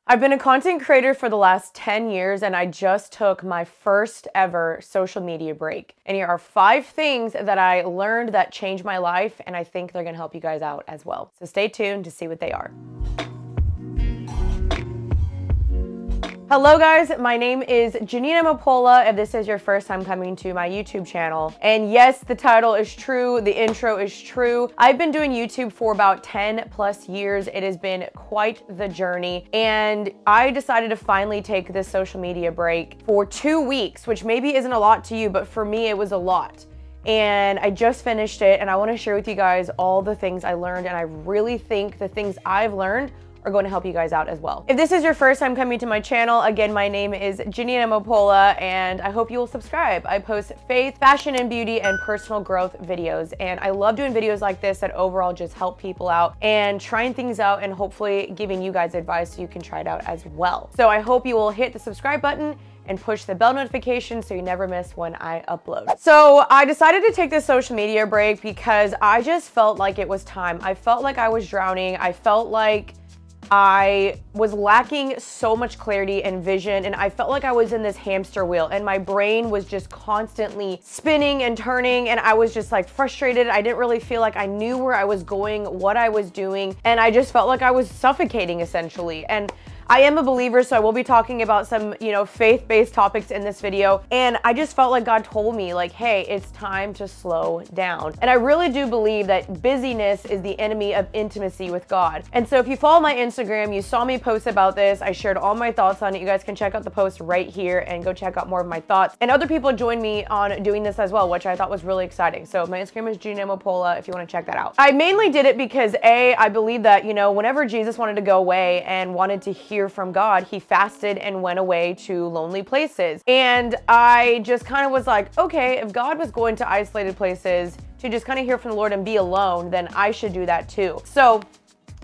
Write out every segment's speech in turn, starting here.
I've been a content creator for the last 10 years and I just took my first ever social media break. And here are 5 things that I learned that changed my life, and I think they're gonna help you guys out as well. So stay tuned to see what they are. Hello guys, my name is Jeanine Amapola, and this is your first time coming to my YouTube channel. And yes, the title is true, the intro is true. I've been doing YouTube for about 10 plus years. It has been quite the journey, and I decided to finally take this social media break for 2 weeks, which maybe isn't a lot to you, but for me it was a lot. And I just finished it, and I want to share with you guys all the things I learned, and I really think the things I've learned are going to help you guys out as well. If this is your first time coming to my channel, again, my name is Jeanine Amapola, and I hope you will subscribe. I post faith, fashion and beauty, and personal growth videos, and I love doing videos like this that overall just help people out and trying things out and hopefully giving you guys advice so you can try it out as well. So I hope you will hit the subscribe button and push the bell notification so you never miss when I upload. So I decided to take this social media break because I just felt like it was time. I felt like I was drowning. I felt like I was lacking so much clarity and vision, and I felt like I was in this hamster wheel and my brain was just constantly spinning and turning, and I was just like frustrated. I didn't really feel like I knew where I was going, what I was doing, and I just felt like I was suffocating essentially. And I am a believer, so I will be talking about some, faith-based topics in this video. And I just felt like God told me, like, hey, it's time to slow down. And I really do believe that busyness is the enemy of intimacy with God. And so if you follow my Instagram, you saw me post about this. I shared all my thoughts on it. You guys can check out the post right here and go check out more of my thoughts. And other people joined me on doing this as well, which I thought was really exciting. So my Instagram is Jeanine Amapola if you want to check that out. I mainly did it because I believe that, whenever Jesus wanted to go away and wanted to hear from God, he fasted and went away to lonely places. And I just kind of was like, okay, if God was going to isolated places to just kind of hear from the Lord and be alone, then I should do that too. So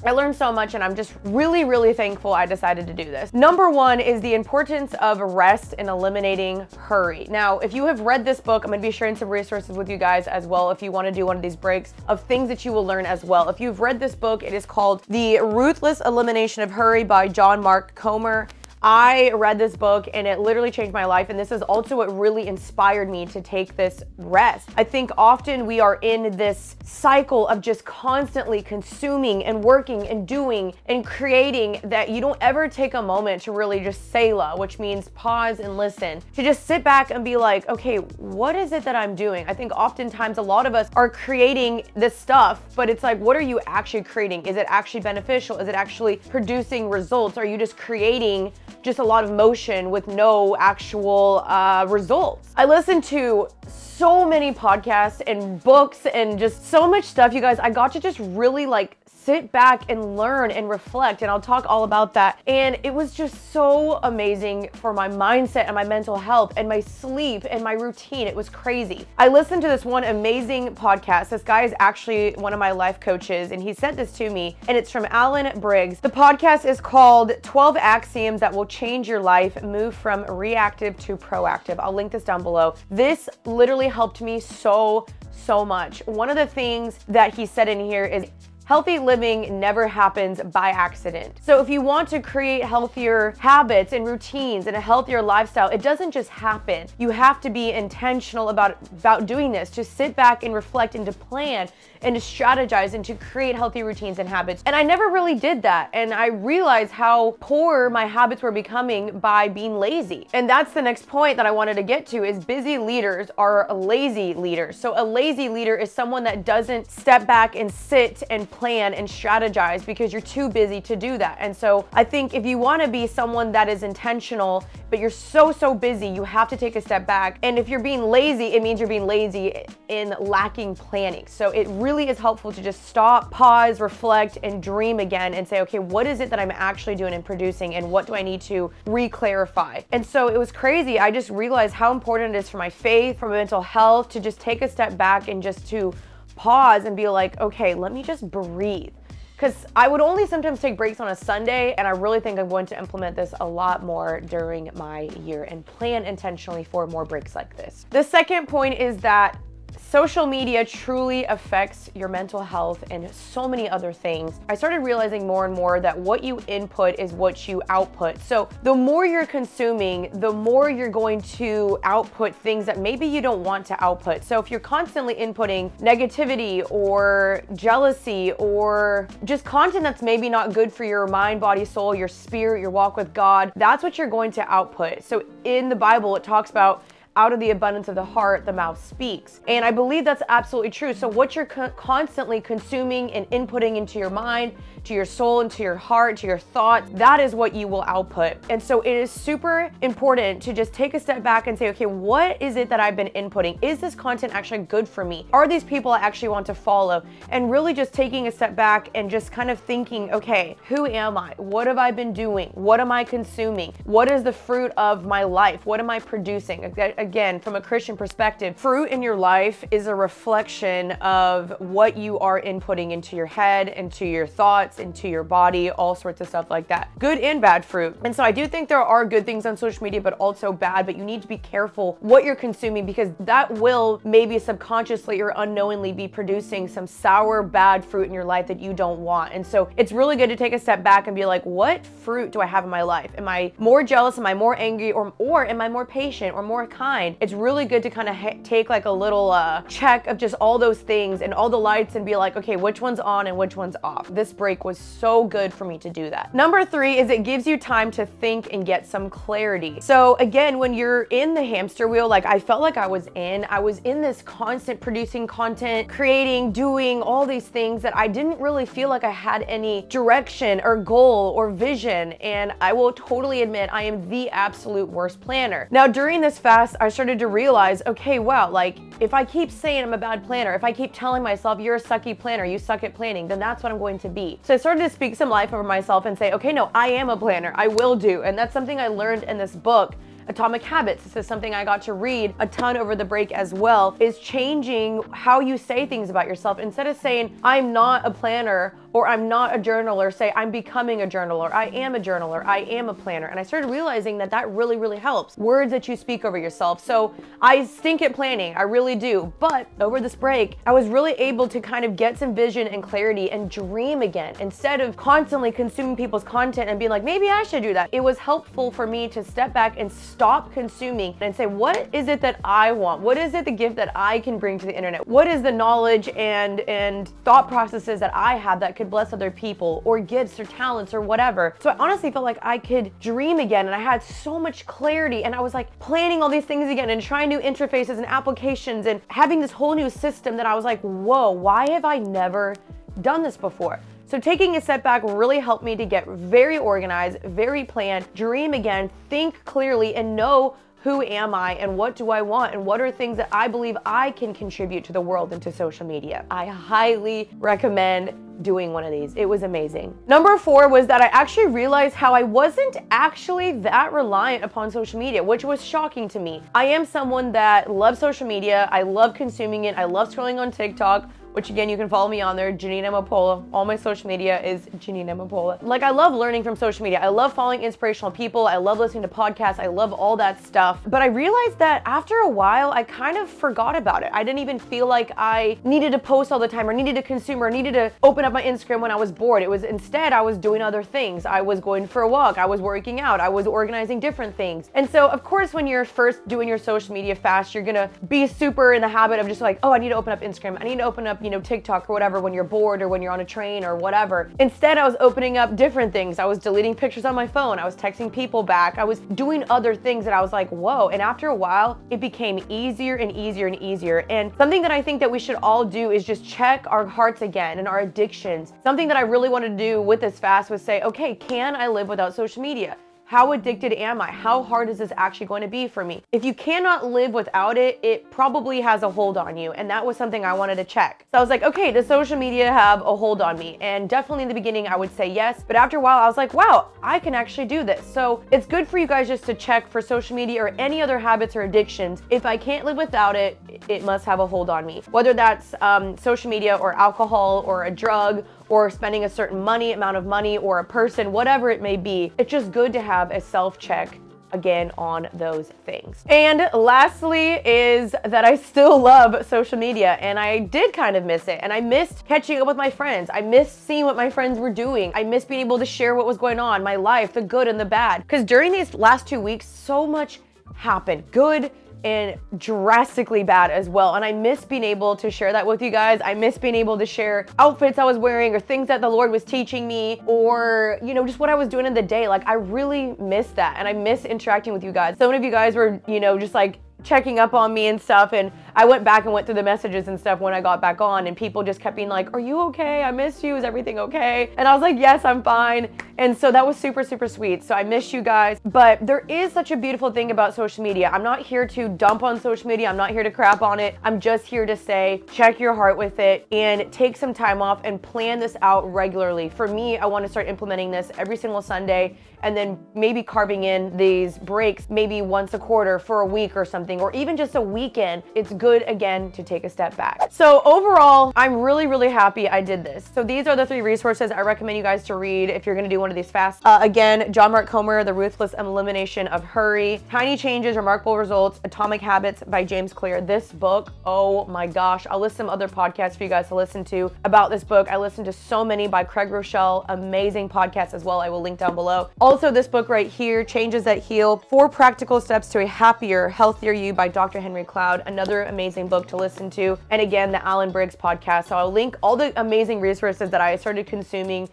I learned so much, and I'm just really, really thankful I decided to do this. Number 1 is the importance of rest and eliminating hurry. Now, if you have read this book, I'm gonna be sharing some resources with you guys as well if you wanna do one of these breaks of things that you will learn as well. If you've read this book, it is called The Ruthless Elimination of Hurry by John Mark Comer. I read this book and it literally changed my life, and this is also what really inspired me to take this rest. I think often we are in this cycle of just constantly consuming and working and doing and creating that you don't ever take a moment to really just Selah, which means pause and listen, to just sit back and be like, okay, what is it that I'm doing? I think oftentimes a lot of us are creating this stuff, but it's like, what are you actually creating? Is it actually beneficial? Is it actually producing results? Are you just creating just a lot of motion with no actual results? I listened to so many podcasts and books and just so much stuff, you guys. I got to just really sit back and learn and reflect, and I'll talk all about that. And it was just so amazing for my mindset and my mental health and my sleep and my routine. It was crazy. I listened to this one amazing podcast. This guy is actually one of my life coaches, and he sent this to me, and it's from Alan Briggs. The podcast is called 12 Axioms That Will Change Your Life, Move from Reactive to Proactive. I'll link this down below. This literally helped me so much. One of the things that he said in here is, healthy living never happens by accident. So if you want to create healthier habits and routines and a healthier lifestyle, it doesn't just happen. You have to be intentional about doing this, to sit back and reflect and to plan and to strategize and to create healthy routines and habits. And I never really did that. And I realized how poor my habits were becoming by being lazy. And that's the next point that I wanted to get to, is busy leaders are lazy leaders. So a lazy leader is someone that doesn't step back and sit and plan and strategize because you're too busy to do that. And so I think if you want to be someone that is intentional, but you're so busy, you have to take a step back. And if you're being lazy, it means you're being lazy in lacking planning. So it really is helpful to just stop, pause, reflect, and dream again and say, okay, what is it that I'm actually doing and producing, and what do I need to re-clarify? And so it was crazy. I just realized how important it is for my faith, for my mental health, to just take a step back and just to pause and be like, okay, let me just breathe. Because I would only sometimes take breaks on a Sunday, and I really think I'm going to implement this a lot more during my year and plan intentionally for more breaks like this. The second point is that social media truly affects your mental health and so many other things. I started realizing more and more that what you input is what you output. So the more you're consuming, the more you're going to output things that maybe you don't want to output. So if you're constantly inputting negativity or jealousy or just content that's maybe not good for your mind, body, soul, your spirit, your walk with God, that's what you're going to output. So in the Bible, it talks about out of the abundance of the heart, the mouth speaks. And I believe that's absolutely true. So what you're constantly consuming and inputting into your mind, to your soul, into your heart, to your thoughts, that is what you will output. And so it is super important to just take a step back and say, okay, what is it that I've been inputting? Is this content actually good for me? Are these people I actually want to follow? And really just taking a step back and just kind of thinking, okay, who am I? What have I been doing? What am I consuming? What is the fruit of my life? What am I producing? Again, from a Christian perspective, fruit in your life is a reflection of what you are inputting into your head, into your thoughts, into your body, all sorts of stuff like that. Good and bad fruit. And so I do think there are good things on social media, but also bad, but you need to be careful what you're consuming because that will maybe subconsciously or unknowingly be producing some sour, bad fruit in your life that you don't want. And so it's really good to take a step back and be like, what fruit do I have in my life? Am I more jealous? Am I more angry? Or am I more patient or more kind? It's really good to kind of take like a little check of just all those things and all the lights and be like, okay, which one's on and which one's off. This break was so good for me to do that. Number 3 is it gives you time to think and get some clarity. So again, when you're in the hamster wheel, like I felt like I was in this constant producing content, creating, doing all these things that I didn't really feel like I had any direction or goal or vision. And I will totally admit I am the absolute worst planner. Now during this fast, I started to realize, okay, wow, like if I keep saying I'm a bad planner, if I keep telling myself you're a sucky planner, you suck at planning, then that's what I'm going to be. So I started to speak some life over myself and say, okay, no, I am a planner, I will do. And that's something I learned in this book, Atomic Habits. This is something I got to read a ton over the break as well, is changing how you say things about yourself. Instead of saying, I'm not a planner, or I'm not a journaler, say I'm becoming a journaler, I am a journaler, I am a planner. And I started realizing that that really, really helps. Words that you speak over yourself. So I stink at planning, I really do. But over this break, I was really able to kind of get some vision and clarity and dream again. Instead of constantly consuming people's content and being like, maybe I should do that. It was helpful for me to step back and stop consuming and say, what is it that I want? What is it the gift that I can bring to the internet? What is the knowledge and thought processes that I have that could bless other people, or gifts or talents or whatever? So I honestly felt like I could dream again, and I had so much clarity, and I was like planning all these things again and trying new interfaces and applications and having this whole new system that I was like, whoa, why have I never done this before? So taking a step back really helped me to get very organized, very planned, dream again, think clearly, and know who am I and what do I want and what are things that I believe I can contribute to the world and to social media. I highly recommend doing one of these. It was amazing. Number 4 was that I actually realized how I wasn't actually that reliant upon social media, which was shocking to me. I am someone that loves social media. I love consuming it. I love scrolling on TikTok, which again, you can follow me on there, Jeanine Amapola. All my social media is Jeanine Amapola. Like, I love learning from social media. I love following inspirational people. I love listening to podcasts. I love all that stuff. But I realized that after a while, I kind of forgot about it. I didn't even feel like I needed to post all the time or needed to consume or needed to open up my Instagram when I was bored. It was instead, I was doing other things. I was going for a walk. I was working out. I was organizing different things. And so, of course, when you're first doing your social media fast, you're gonna be super in the habit of just like, oh, I need to open up Instagram. I need to open up, TikTok or whatever when you're bored or when you're on a train or whatever. Instead, I was opening up different things. I was deleting pictures on my phone. I was texting people back. I was doing other things that I was like, whoa. And after a while, it became easier and easier and easier. And something that I think that we should all do is just check our hearts again and our addictions. Something that I really wanted to do with this fast was say, okay, can I live without social media? How addicted am I? How hard is this actually going to be for me? If you cannot live without it, it probably has a hold on you. And that was something I wanted to check. So I was like, okay, does social media have a hold on me? And definitely in the beginning, I would say yes. But after a while, I was like, wow, I can actually do this. So it's good for you guys just to check for social media or any other habits or addictions. If I can't live without it, it must have a hold on me. Whether that's social media or alcohol or a drug or spending a certain amount of money or a person, whatever it may be, it's just good to have a self-check again on those things. And lastly is that I still love social media, and I did kind of miss it. And I missed catching up with my friends. I missed seeing what my friends were doing. I missed being able to share what was going on, my life, the good and the bad. Because during these last 2 weeks, so much happened. Good and drastically bad as well. And I miss being able to share that with you guys. I miss being able to share outfits I was wearing or things that the Lord was teaching me, or, you know, just what I was doing in the day. Like, I really miss that. And I miss interacting with you guys. So many of you guys were, you know, just like checking up on me and stuff, and I went back and went through the messages and stuff when I got back on, and people just kept being like, are you okay? I miss you. Is everything okay? And I was like, yes, I'm fine. And so that was super, super sweet. So I miss you guys. But there is such a beautiful thing about social media. I'm not here to dump on social media. I'm not here to crap on it. I'm just here to say, check your heart with it and take some time off and plan this out regularly. For me, I want to start implementing this every single Sunday, and then maybe carving in these breaks maybe once a quarter for a week or something, or even just a weekend. It's good, again, to take a step back. So overall, I'm really, really happy I did this. So these are the 3 resources I recommend you guys to read if you're gonna do one of these fast. Again, John Mark Comer, The Ruthless Elimination of Hurry, Tiny Changes, Remarkable Results, Atomic Habits by James Clear. This book, oh my gosh, I'll list some other podcasts for you guys to listen to about this book. I listened to so many by Craig Rochelle, amazing podcasts as well. I will link down below. Also, this book right here, Changes That Heal, 4 Practical Steps to a Happier, Healthier You by Dr. Henry Cloud, another amazing book to listen to. And again, the Alan Briggs podcast. So I'll link all the amazing resources that I started consuming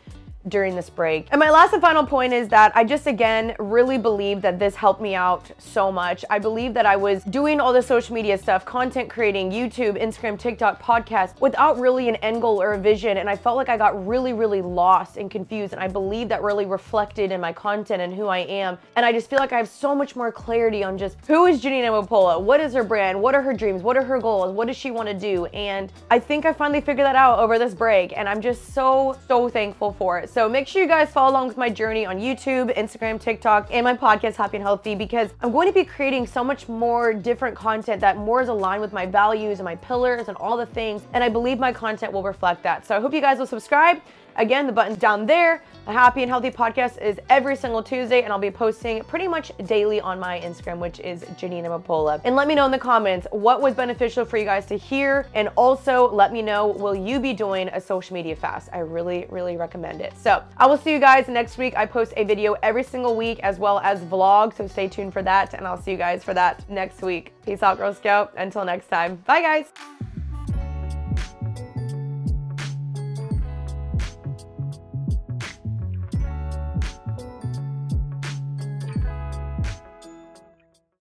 during this break. And my last and final point is that I just, again, really believe that this helped me out so much. I believe that I was doing all the social media stuff, content creating, YouTube, Instagram, TikTok, podcast, without really an end goal or a vision. And I felt like I got really, really lost and confused. And I believe that really reflected in my content and who I am. And I just feel like I have so much more clarity on just who is Jeanine Amapola? What is her brand? What are her dreams? What are her goals? What does she want to do? And I think I finally figured that out over this break. And I'm just so thankful for it. So make sure you guys follow along with my journey on YouTube, Instagram, TikTok, and my podcast, Happy and Healthy, because I'm going to be creating so much more different content that more is aligned with my values and my pillars and all the things. And I believe my content will reflect that. So I hope you guys will subscribe. Again, the button's down there. The Happy and Healthy podcast is every single Tuesday, and I'll be posting pretty much daily on my Instagram, which is Jeanine Amapola. And let me know in the comments what was beneficial for you guys to hear. And also let me know, will you be doing a social media fast? I really, really recommend it. So I will see you guys next week. I post a video every single week as well as vlog. So stay tuned for that. And I'll see you guys for that next week. Peace out, Girl Scout. Until next time. Bye, guys.